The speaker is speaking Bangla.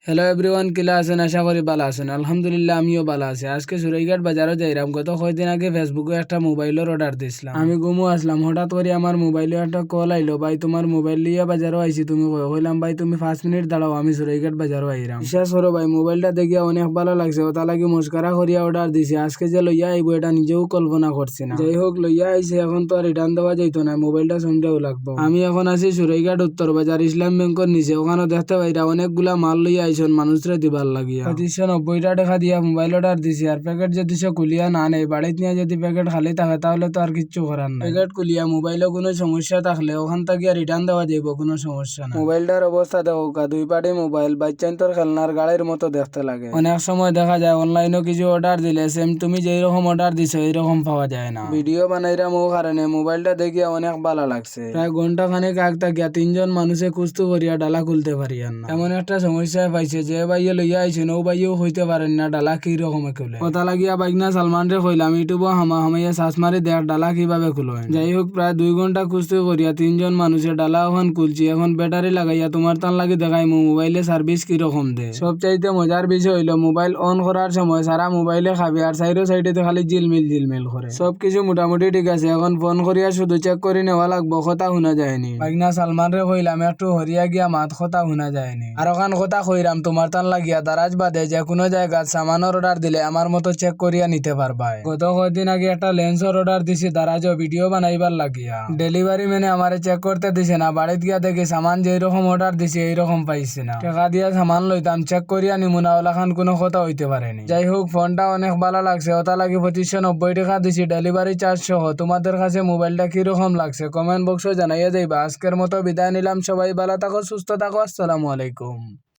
হ্যালো এভরিওয়ান, কিলা আছেন? আশা করি ভালো আছেন। আলহামদুলিল্লাহ আমিও ভালো আছি। আজকে সুরাইঘাট বাজারও যাইরাম। গত কয়েকদিন আগে ফেসবুকে একটা মোবাইলের অর্ডার দিছিলাম। আমি ঘুমো আসলাম, হঠাৎ করে আমার মোবাইলে একটা কল আইলো, ভাই তোমার মোবাইল লিয়ে বাজারও আইছি, তুমি কইলাম ভাই তুমি 5 মিনিট দাঁড়াও, আমি সুরাইঘাট বাজারও আইরাম। বিশ্বাস করো ভাই, মোবাইলটা দেখিয়া অনেক ভালো লাগছে, ওটা লাগি মস্কারা করিয়া অর্ডার দিছি। আজকে যে লইয়া আইব এটা নিজেও কল্পনা করছি না। যাই হোক, লইয়া আইছে, এখন তো আর রিটার্ন দেওয়া যাইতো না, মোবাইলটা সন্ধ্যাও লাগবো। আমি এখন আছি সুরাইঘাট উত্তর বাজার ইসলাম ব্যাংকের নিচে। ওখানে দেখতে পাইরা অনেকগুলা মাল লইয়া আইসন মানুষরে দিবার লাগিয়া। 2590 টাকা দিয়া মোবাইল অর্ডার দিছি, আর প্যাকেট যদি সে কুলিয়া না নেই, বাড়িতে নিয়ে যদি প্যাকেট খালি থাকে তাহলে তো আর কিচ্ছু করার নাই। প্যাকেট কুলিয়া মোবাইলে কোনো সমস্যা থাকলে ওখান থেকে রিটার্ন দেওয়া যাইব, কোনো সমস্যা না। মোবাইলটার অবস্থা দেখো, দুই পাটি মোবাইল, বাচ্চান তোর খেলনার গাড়ির মতো দেখতে লাগে। অনেক সময় দেখা যায় অনলাইনেও কিছু অর্ডার দিলে সেম তুমি যেই রকম অর্ডার দিছো এইরকম পাওয়া যায় না। ভিডিও বানাইরাম ও কারণে মোবাইলটা দেখিয়া অনেক ভালো লাগছে। প্রায় ঘন্টা খানেক আগ থাকিয়া 3জন মানুষে কুস্তু করিয়া ডালা খুলতে পারিয়ান না। এমন একটা সমস্যায় পাইছে যে ভাইয়ে লইয়া আইছেন ও ভাইয়েও হইতে পারেন না ডালা কি রকমে খুলে। কথা লাগিয়া বাইকনা সালমান রে কইলাম ইউটিউব হামাইয়া সার্চ মারি দেখ ডালা কিভাবে খুলেন। যাই হোক, প্রায় 2 ঘন্টা কুস্তি করিয়া 3জন মানুষের ডালা ওখান খুলছি। এখন ব্যাটারি লাগাইয়া তোমার তান লাগি দেখাই মোবাইলে সার্ভিস কি রকম দে। সবচাইতে মজার বিষয় হইলো মোবাইল অন করার সময় সারা মোবাইলে খাবে আর সাইডে খালি জিলমিল করে। সবকিছু মোটামুটি ঠিক আছে, এখন ফোন করিয়া শুধু চেক করে নেওয়া লাগবো, কথা শোনা যায়নি। বাইকনা সালমান রে কইলাম একটু হরিয়া গিয়া মাত, কথা শোনা যায়নি। আর ওখান কথা কইরাম তোমার তান লাগিয়া দারাজ বাদে যে কোনো জায়গায় সামানের অর্ডার দিলে আমার মতো চেক করিয়া নিতে পারবা। গত কয়েকদিন আগে একটা লেন্সের অর্ডার দিছি দারাজও ভিডিও বানাইবার লাগিয়া। ডেলিভারি মেনে আমারে চেক করতে দিছে না, বাড়িতে গিয়া দেখি সামান যেই রকম অর্ডার দিছি এইরকম পাইছি না। টাকা দিয়া সামান লইতাম, চেক করিয়া নিমুনা ওলাখান কোনো কথা হইতে পারেনি। যাই হোক, ফোনটা অনেক ভালো লাগছে, ওটা লাগি 2590 টাকা দিছি ডেলিভারি চার্জ সহ। তোমাদের কাছে মোবাইলটা কিরকম লাগছে কমেন্ট বক্সে জানাইয়া যাইবা। আজকের মতো বিদায় নিলাম, সবাই ভালো থাকো, সুস্থ থাকো, আসসালামু আলাইকুম।